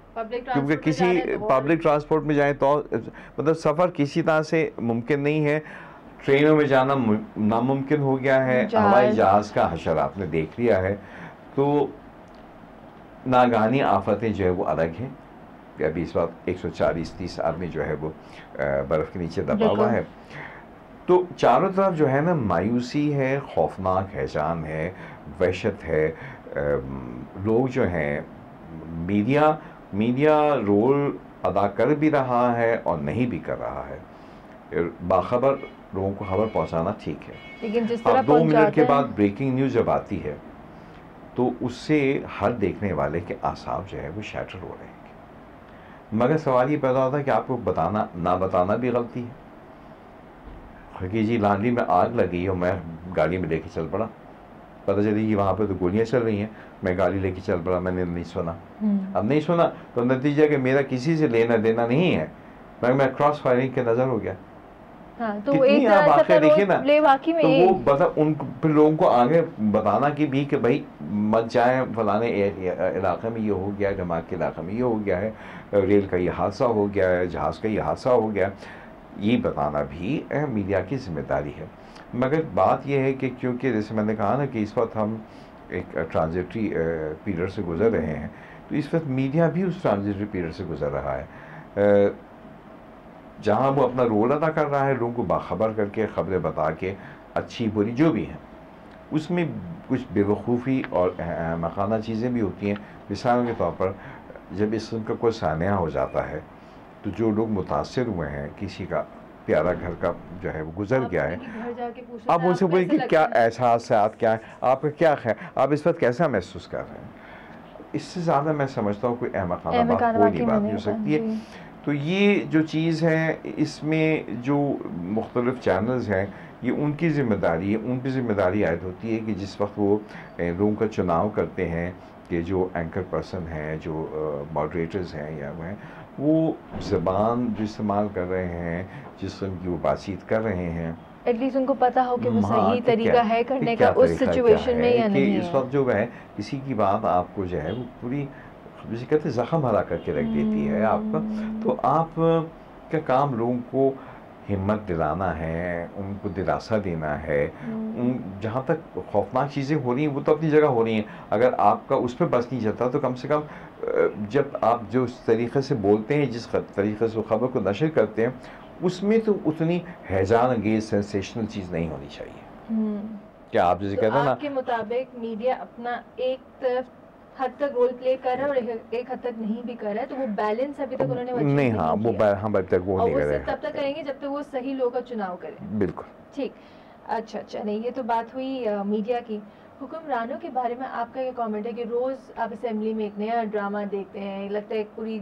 کیونکہ کسی پبلک ٹرانسپورٹ میں جائیں تو مطلب سفر کسی طرح سے ممکن نہیں ہے. ٹرینوں میں جانا ناممکن ہو گیا ہے، ہوائی جہاز کا حشر آپ نے دیکھ لیا ہے. تو ناگہانی آفتیں جو ہے وہ الگ ہیں. ابھی اس وقت 140-130 آدمی جو ہے وہ برف کے نیچے دبا ہوا ہے. تو چاروں طرف جو ہے نا مایوسی ہے، خوفناک ہیجان ہے، وحشت ہے. لوگ جو ہیں، میڈیا رول ادا کر بھی رہا ہے اور نہیں بھی کر رہا ہے. باخبر لوگوں کو خبر پہنچانا ٹھیک ہے، لیکن جس طرح 2 منٹ کے بعد بریکنگ نیوز جب آتی ہے تو اس سے ہر دیکھنے والے کے اعصاب جو ہے وہ شیٹر ہو رہے ہیں. مگر سوال یہ پیدا ہوتا ہے کہ آپ کو نہ بتانا بھی غلطی ہے کہ جی لانڈری میں آگ لگی اور میں گاڑی میں لے کے چل پڑا، پتہ چلی کہ وہاں پہ تو گولیاں چل رہی ہیں، میں گاڑی لے کے چل پڑا، میں نے نہیں سنا. اب نہیں سنا تو نتیجہ کہ میرا کسی سے لینا دینا نہیں ہے، مگر میں کراس فائرنگ کے نظر ہو گیا. کتنی آپ واقعہ دیکھیے نا، تو وہ ان پھر لوگوں کو آگے بتانا کہ بھی کہ بھائی مت جائیں، فلانے علاقے میں یہ ہو گیا ہے، دماغ کے علاقے میں یہ ہو گیا ہے، ریل کا یہ حادثہ ہو گیا ہے، جہاز کا یہ حادثہ ہو گیا. یہ بتانا بھی میڈیا کی ذمہ داری ہے. مگر بات یہ ہے کہ کیونکہ جیسے میں نے کہا نا کہ اس وقت ہم ایک ٹرانزٹری پیریڈ سے گزر رہے ہیں، تو اس وقت میڈیا بھی اس ٹرانزٹری پیریڈ سے گزر رہا ہے، جہاں وہ اپنا رول ادا کر رہا ہے، لوگوں کو باخبر کر کے خبریں بتا کے، اچھی بری جو بھی ہیں. اس میں کچھ بے وقوفی اور احمقانہ چیزیں بھی ہوتی ہیں. مثال کے طور پر جب اس قسم کا کوئی سانحہ ہو جاتا ہے تو جو لوگ متاثر ہوئے ہیں، کسی کا پیارا گھر کا جو ہے وہ گزر گیا ہے، آپ ان سے بولیں کہ کیا احساسات کیا ہیں، آپ کا کیا خیال، آپ اس وقت کیسا محسوس کر رہے ہیں. اس سے زیادہ میں سمجھتا ہوں کوئی احمقانہ بات کوئی بات نہیں ہو سکتی ہے. تو یہ جو چیز ہے، اس میں جو مختلف چینلز ہیں، یہ ان کی ذمہ داری ہے، ان کی ذمہ داری عائد ہوتی ہے کہ جس وقت وہ لوگوں کا چناؤ کرتے ہیں، کہ جو اینکر پرسن ہیں، جو ماڈریٹرز ہیں یا وہ زبان جو استعمال کر رہے ہیں، جس قسم کی وہ بات چیت کر رہے ہیں، ایٹ لیسٹ ان کو پتا ہو کہ وہ صحیح طریقہ ہے کرنے کا اس سچویشن میں یا نہیں ہے. اس وقت جو ہے کسی کی بات آپ کو جو ہے وہ پوری جسے کہتے ہیں زخم ہرا کر کے رکھ دیتی ہے آپ کا. تو آپ کا کام لوگوں کو ہمت دلانا ہے، ان کو دلاسا دینا ہے. جہاں تک خوفناک چیزیں ہو رہی ہیں وہ تو اپنی جگہ ہو رہی ہیں، اگر آپ کا اس پہ بس نہیں چلتا تو کم سے کم جب آپ جو اس طریقے سے بولتے ہیں، جس طریقے سے خبر کو نشر کرتے ہیں، اس میں تو اتنی ہیجان انگیز سینسیشنل چیز نہیں ہونی چاہیے. کیا آپ جیسے کہتے ہیں نا، آپ کے مطابق میڈیا اپنا ایک طرف حد تک رول پلے کر رہا ہے اور ایک حد تک نہیں بھی کر رہا ہے، تو وہ بیلنس ابھی تک انہوں نے نہیں، ہاں وہ ہم ابھی تک وہ نہیں کر رہے ہیں. تب تک کریں گے جب تک وہ صحیح لوگ کا چناؤ کریں. بالکل ٹھیک. اچھا نہیں، یہ تو بات ہوئی میڈیا کی. حکمرانوں کے بارے میں آپ کا یہ کامنٹ ہے کہ روز آپ اسمبلی میں ایک نیا ڈرامہ دیکھتے ہیں، لگتا ہے پوری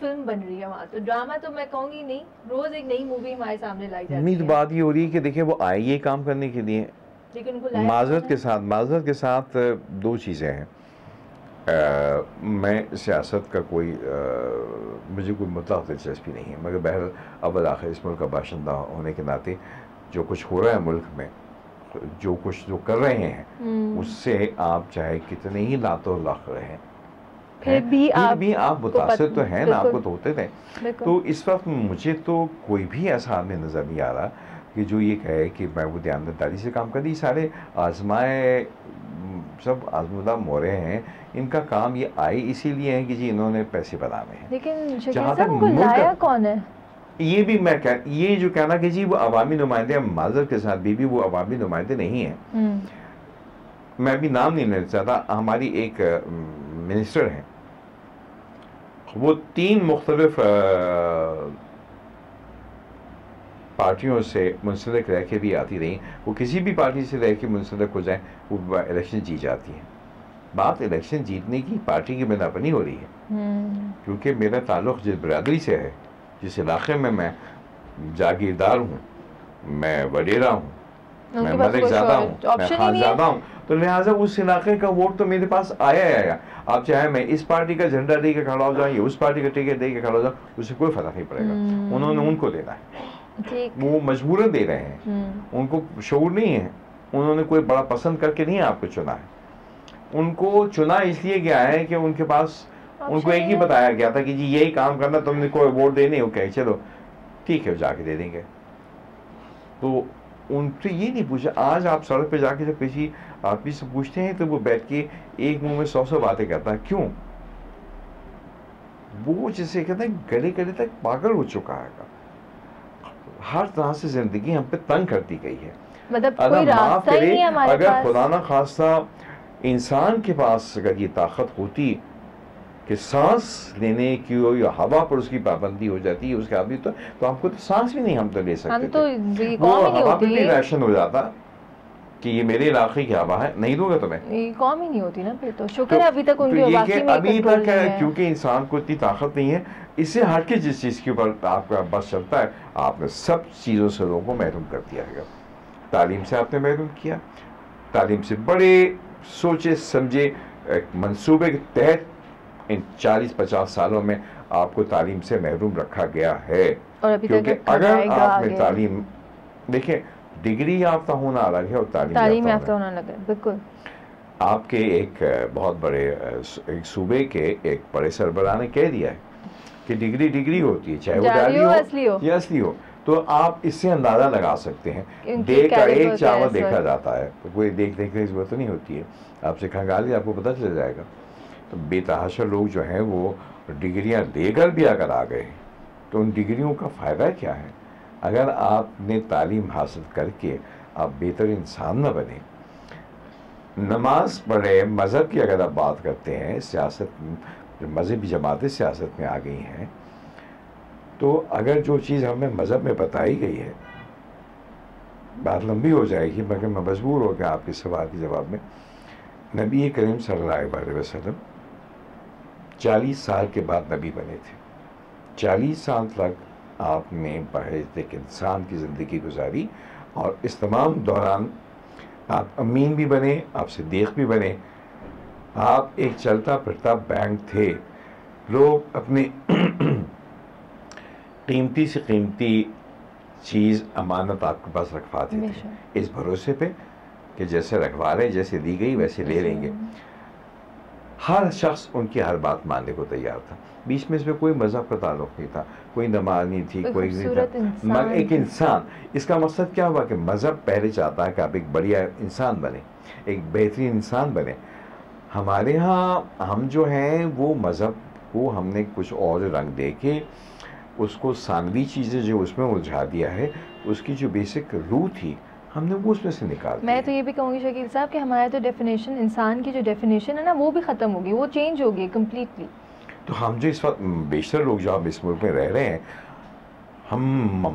فلم بن رہی ہے وہاں. تو ڈرامہ تو میں کہوں گی نہیں، روز ایک نئی مووی ہمارے سامنے لائی جاتی ہے. بات یہ ہو رہی ہے کہ دیکھیں وہ آئی یہ کام کرنے کے لیے، لیکن معذرت کے ساتھ 2 چیزیں ہیں. میں سیاست کا مجھے کوئی مطلق دلچسپی نہیں ہے، مگر بہرحال اول آخر اس ملک کا باشندہ ہونے کے ناطے جو کچھ ہو رہا ہے ملک میں، جو کر رہے ہیں، اس سے آپ چاہے کتنے ہی لاتوں لاکھ رہے ہیں، پھر بھی آپ متاثر تو ہیں نا، آپ کو تو ہوتے تھے. تو اس وقت مجھے تو کوئی بھی ایسا آدمی نظر نہیں آ رہا کہ جو یہ کہے کہ میں وہ دیانتداری سے کام کر رہی. سارے آزمائے سب آزمودہ مورے ہیں، ان کا کام یہ آئے اسی لیے ہے کہ جی انہوں نے پیسے بنانے ہیں. لیکن شکیل جہاں صاحب تک ان کو لایا کون ہے؟ یہ بھی میں یہ جو کہنا کہ جی وہ عوامی نمائندے ہیں، معذرت کے ساتھ بھی وہ عوامی نمائندے نہیں ہیں. میں ابھی نام نہیں لینا چاہتا. ہماری ایک منسٹر ہیں، وہ 3 مختلف پارٹیوں سے منسلک رہ کے بھی آتی رہی. وہ کسی بھی پارٹی سے رہ کے منسلک ہو جائیں وہ الیکشن جیت جاتی ہیں. بات الیکشن جیتنے کی پارٹی کی بنا پر نہیں ہو رہی ہے، کیونکہ میرا تعلق جس برادری سے ہے، جس علاقے میں جاگیردار ہوں، میں وڈیرا ہوں، میں ملک زادہ ہوں، میں خان زادہ ہوں، تو لہٰذا اس علاقے کا ووٹ تو میرے پاس آیا. آپ چاہے میں اس پارٹی کا جھنڈا دے کے کھڑا ہو جاؤں یا اس پارٹی کا ٹکٹ دے کے کھڑا ہو جاؤں، اس سے کوئی فرق نہیں پڑے گا. انہوں نے ان کو دینا ہے، وہ مجبوراً دے رہے ہیں، ان کو شعور نہیں ہے. انہوں نے کوئی بڑا پسند کر کے نہیں آپ کو چنا ہے، ان کو چنا اس لیے گیا ہے کہ ان کے پاس ان کو ایک ہی بتایا گیا تھا کہ جی یہی کام کرنا، تم نے کوئی ووٹ دینے ہو کہ چلو ٹھیک ہے جا کے دے دیں گے. تو ان سے یہ نہیں پوچھا. آج آپ سڑک پہ جا کے جب کسی آدمی سے پوچھتے ہیں تو وہ بیٹھ کے ایک منہ میں 100 باتیں کرتا ہے. کیوں؟ وہ جسے کہتے ہیں گلے گلے تک پاگل ہو چکا ہے. ہر طرح سے زندگی ہم پہ تنگ کرتی گئی ہے. کوئی راستہ ہی نہیں ہمارے اگر پاس. خدا نہ خواستہ انسان کے پاس اگر یہ طاقت ہوتی کہ سانس لینے کی یا ہوا پر اس کی پابندی ہو جاتی ہے اس کے آدمی تو ہم کو تو سانس بھی نہیں ہم تو لے سکتے تھے. وہ ہوا پہ بھی ریشن ہو جاتا کہ یہ میرے علاقے کی ہوا ہے، نہیں دوں گا تمہیں. یہ قوم ہی نہیں ہوتی نا پھر. تو شکر ہے ابھی تک ان کے واقعی میں ابھی کنٹرول تک نہیں ہے. کیونکہ انسان کو اتنی طاقت نہیں ہے. اس سے ہٹ کے جس چیز کے اوپر آپ کا بس چلتا ہے، آپ نے سب چیزوں سے لوگوں کو محروم کر دیا ہے. تعلیم سے آپ نے محروم کیا. تعلیم سے بڑے سوچے سمجھے منصوبے کے تحت ان 40-50 سالوں میں آپ کو تعلیم سے محروم رکھا گیا ہے. کیونکہ اگر آپ نے تعلیم دیکھیں، ڈگری یافتہ ہونا الگ ہے اور تعلیم یافتہ ہونا الگ ہے. بالکل. آپ کے ایک بہت بڑے ایک صوبے کے ایک بڑے سربراہ نے کہہ دیا ہے کہ ڈگری ہوتی ہے، چاہے وہ جعلی ہو یا اصلی ہو. تو آپ اس سے اندازہ لگا سکتے ہیں. دیکھ کا ایک چاول دیکھا جاتا ہے، کوئی دیکھنے کی ضرورت نہیں ہوتی ہے. آپ سے کھنگالی آپ کو پتہ چل جائے گا. تو بے تحاشا لوگ جو ہیں وہ ڈگریاں لے کر بھی اگر آ گئے تو ان ڈگریوں کا فائدہ کیا ہے؟ اگر آپ نے تعلیم حاصل کر کے آپ بہتر انسان نہ بنے. نماز پڑھے، مذہب کی اگر آپ بات کرتے ہیں، سیاست جو مذہبی جماعتیں سیاست میں آ گئی ہیں، تو اگر جو چیز ہمیں مذہب میں بتائی گئی ہے، بات لمبی ہو جائے گی مگر میں مجبور ہو گیا آپ کے سوال کے جواب میں. نبی کریم صلی اللہ علیہ وسلم 40 سال کے بعد نبی بنے تھے. 40 سال تک آپ نے بحیثیت ایک انسان کی زندگی گزاری، اور اس تمام دوران آپ امین بھی بنے، آپ صدیق بھی بنے، آپ ایک چلتا پھرتا بینک تھے. لوگ اپنے قیمتی سے قیمتی چیز امانت آپ کے پاس رکھواتے تھے اس بھروسے پہ کہ جیسے رکھوا رہے، جیسے دی گئی ویسے لے لیں گے. ہر شخص ان کی ہر بات ماننے کو تیار تھا. بیچ میں اس میں کوئی مذہب کا تعلق نہیں تھا، کوئی نماز نہیں تھی، کوئی نہیں تھا، مگر ایک انسان. اس کا مقصد کیا ہوا کہ مذہب پہلے چاہتا ہے کہ آپ ایک بڑھیا انسان بنے، ایک بہترین انسان بنے. ہمارے ہاں ہم جو ہیں وہ مذہب کو ہم نے کچھ اور رنگ دے کے اس کو ثانوی چیزیں جو اس میں الجھا دیا ہے، اس کی جو بیسک روح تھی ہم نے وہ اس میں سے نکال دیا. میں تو یہ بھی کہوں گی شکیل صاحب کہ ہمارے تو ڈیفینیشن، انسان کی جو ڈیفینیشن ہے نا، وہ بھی ختم ہوگی، وہ چینج ہوگی کمپلیٹلی. تو ہم جو اس وقت بیشتر لوگ جو ہم اس ملک میں رہ رہے ہیں، ہم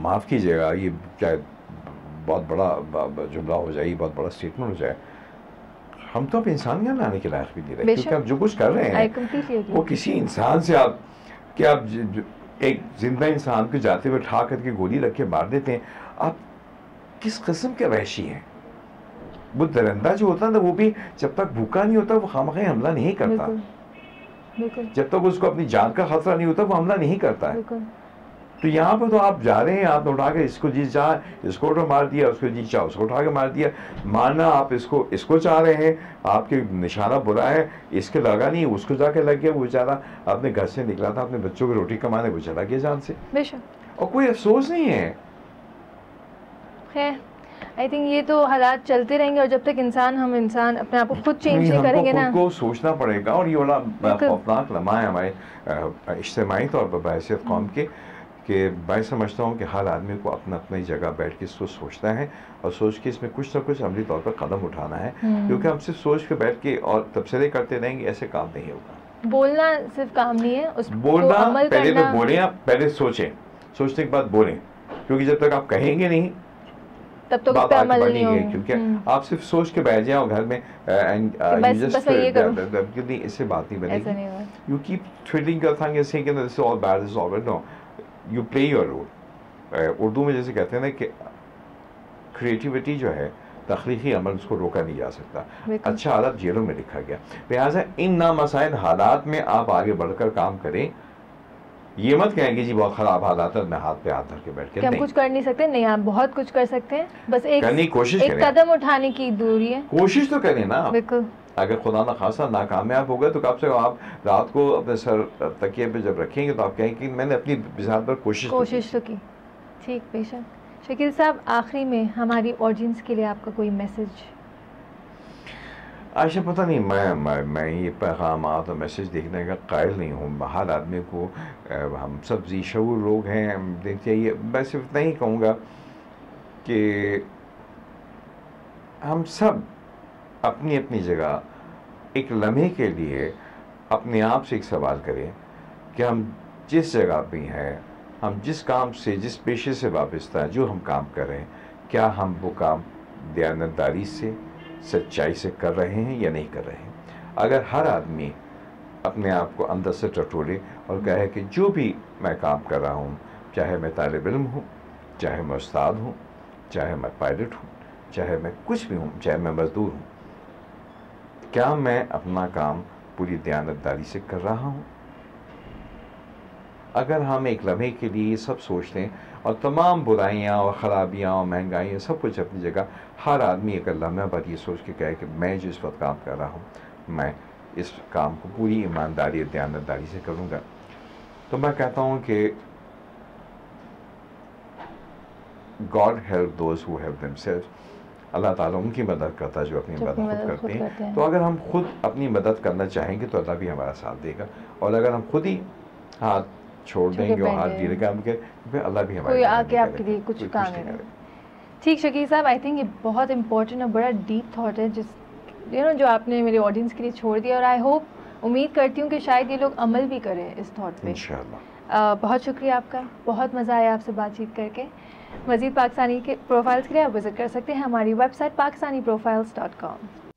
معاف کیجیے گا، یہ چاہے بہت بڑا جملہ ہو جائے، یہ بہت بڑا اسٹیٹمنٹ ہو جائے، ہم تو اب انسانیت لانے کے لائق بھی نہیں رہے. کیونکہ آپ جو کچھ کر رہے ہیں وہ کسی انسان سے آپ ایک زندہ انسان کو جاتے ہوئے اٹھا کر کے گولی رکھ کے مار دیتے ہیں. آپ کس قسم کے وحشی ہیں؟ وہ درندہ جو ہوتا ہے نا، وہ بھی جب تک بھوکا نہیں ہوتا وہ خامخواہ حملہ نہیں کرتا. جب تک اس کو اپنی جان کا خطرہ نہیں ہوتا وہ حملہ نہیں کرتا ہے. تو یہاں پہ تو آپ جا رہے ہیں، آپ نے اٹھا کے اس کو جی چاہ اس کو اٹھا مار دیا، اس کو جی چاہ اس کو اٹھا کے مار دیا. مارنا آپ اس کو چاہ رہے ہیں، آپ کے نشانہ برا ہے، اس کے لگا نہیں، اس کو جا کے لگ گیا. وہ بیچارہ اپنے گھر سے نکلا تھا اپنے بچوں کی روٹی کمانے، وہ چلا گیا جان سے، اور کوئی افسوس نہیں ہے. خیر آئی تھنک یہ تو حالات چلتے رہیں گے اور جب تک انسان اپنے آپ کو خود چینج نہیں کریں گے نا, کو سوچنا پڑے گا. اور یہ بڑا خوفناک لمحہ ہے ہمارے اجتماعی طور پر بحیثیت قوم کے, کہ میں سمجھتا ہوں کہ ہر آدمی کو اپنی جگہ بیٹھ کے سوچنا ہے اور سوچ کے اس میں کچھ نہ کچھ عملی طور پر قدم اٹھانا ہے, کیونکہ ہم صرف سوچ کے بیٹھ کے اور تبصرے کرتے رہیں گے, ایسے کام نہیں ہوگا. بولنا صرف کام نہیں ہے, اس بولنا کو عمل پہلے کرنا. تو بولیں, آپ پہلے سوچیں, سوچنے کے بعد بولیں, کیونکہ جب تک آپ کہیں گے نہیں تب تک بات پہ آگے عمل بڑھے نہیں گی. ہوگا. کیونکہ آپ صرف سوچ کے بیٹھ جائیں گھر میں بس یہ کرو, اس سے بات نہیں بنے ایسا گی. نہیں ہوگا. You keep treating your tongue as saying that this is all bad, this is all bad. No, you play your role. Urdu میں جیسے کہتے ہیں نا کہ کریٹیوٹی جو ہے, تخلیقی عمل, اس کو روکا نہیں جا سکتا. اچھا عادت جیلوں میں لکھا گیا. لہٰذا ان نامساعد حالات میں آپ آگے بڑھ کر کام کریں. یہ مت کہیں کہ جی بہت خراب حالات ہے, میں ہاتھ پہ ہاتھ دھر کے بیٹھ کے, ہم کچھ کر نہیں سکتے. نہیں, آپ بہت کچھ کر سکتے ہیں, بس ایک قدم اٹھانے کی دوری ہے. کوشش تو کریں نا. بالکل. اگر خدا نخواستہ ناکامیاب ہو گئے تو کم سے کم آپ رات کو اپنے سر تکیے پہ جب رکھیں گے تو آپ کہیں کہ میں نے اپنی بذات پر کوشش تو کی. ٹھیک, بے شک. شکیل صاحب, آخری میں ہماری آڈینس کے لیے آپ کا کوئی میسج؟ عائشہ پتہ نہیں, میں یہ پیغامات اور میسج دیکھنے کا قائل نہیں ہوں. ہر آدمی کو, ہم سب ذی شعور لوگ ہیں, دیکھتے ہیں. میں صرف اتنا ہی کہوں گا کہ ہم سب اپنی اپنی جگہ ایک لمحے کے لیے اپنے آپ سے ایک سوال کریں کہ ہم جس جگہ پہ ہیں, ہم جس کام سے, جس پیشے سے وابستہ ہیں, جو ہم کام کر رہے ہیں, کیا ہم وہ کام دیانتداری سے, سچائی سے کر رہے ہیں یا نہیں کر رہے ہیں. اگر ہر آدمی اپنے آپ کو اندر سے ٹٹولے اور کہے کہ جو بھی میں کام کر رہا ہوں, چاہے میں طالب علم ہوں, چاہے میں استاد ہوں, چاہے میں پائلٹ ہوں, چاہے میں کچھ بھی ہوں, چاہے میں مزدور ہوں, کیا میں اپنا کام پوری دیانتداری سے کر رہا ہوں. اگر ہم ایک لمحے کے لیے یہ سب سوچ لیں اور تمام برائیاں اور خرابیاں اور مہنگائیاں سب کچھ اپنی جگہ, ہر آدمی اگر لمحہ بعد یہ سوچ کے کہے کہ میں جو اس وقت کام کر رہا ہوں, میں اس کام کو پوری ایمانداری اور دیانتداری سے کروں گا, تو میں کہتا ہوں کہ God help those who help themselves. اللہ تعالیٰ ان کی مدد کرتا ہے جو اپنی مدد خود کرتے ہیں. تو اگر ہم خود اپنی مدد کرنا چاہیں گے تو اللہ بھی ہمارا ساتھ دے گا, اور اگر ہم خود ہی ہاتھ چھوڑ دیں گے اور ہاتھ ڈھیلے کام کے, پھر اللہ بھی ہمارے کوئی آ کے آپ کے لیے کچھ کام نہیں کرے. ٹھیک شکیل صاحب, آئی تھنک یہ بہت امپورٹنٹ اور بڑا ڈیپ تھاٹ ہے جو آپ نے میرے آڈینس کے لیے چھوڑ دیا, اور آئی ہوپ, امید کرتی ہوں کہ شاید یہ لوگ عمل بھی کریں اس تھاٹ پہ. انشاءاللہ. بہت شکریہ آپ کا, بہت مزہ آیا آپ سے بات چیت کر کے. مزید پاکستانی کے پروفائلز کے لیے آپ وزٹ کر سکتے ہیں ہماری ویب سائٹ pakistaniprofiles.com.